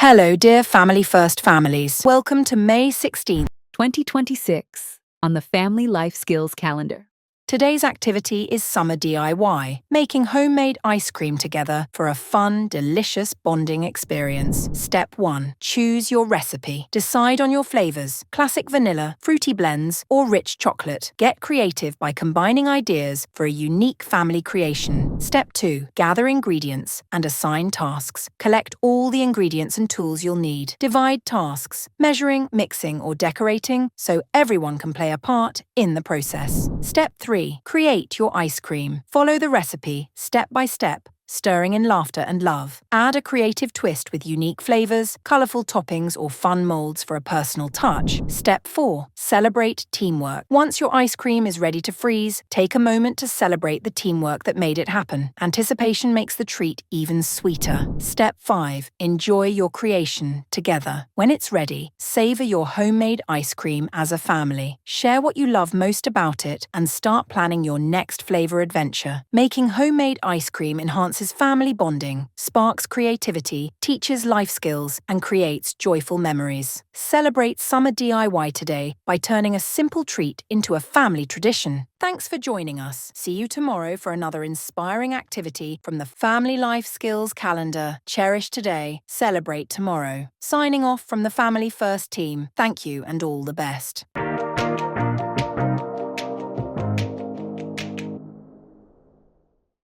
Hello, dear Family First families. Welcome to May 16th. 2026 on the Family Life Skills calendar. Today's activity is summer DIY, making homemade ice cream together for a fun, delicious bonding experience. Step 1. Choose your recipe. Decide on your flavors: classic vanilla, fruity blends, or rich chocolate. Get creative by combining ideas for a unique family creation. Step 2. Gather ingredients and assign tasks. Collect all the ingredients and tools you'll need. Divide tasks: measuring, mixing, or decorating, so everyone can play a part in the process. Step 3. Create your ice cream. Follow the recipe step by step, stirring in laughter and love. Add a creative twist with unique flavors, colorful toppings, or fun molds for a personal touch. Step 4. Celebrate teamwork. Once your ice cream is ready to freeze, take a moment to celebrate the teamwork that made it happen. Anticipation makes the treat even sweeter. Step 5. Enjoy your creation together. When it's ready, savor your homemade ice cream as a family. Share what you love most about it and start planning your next flavor adventure. Making homemade ice cream enhances family bonding, sparks creativity, teaches life skills, and creates joyful memories. Celebrate summer DIY today by turning a simple treat into a family tradition. Thanks for joining us. See you tomorrow for another inspiring activity from the Family Life Skills calendar. Cherish today, celebrate tomorrow. Signing off from the Family First team, thank you and all the best.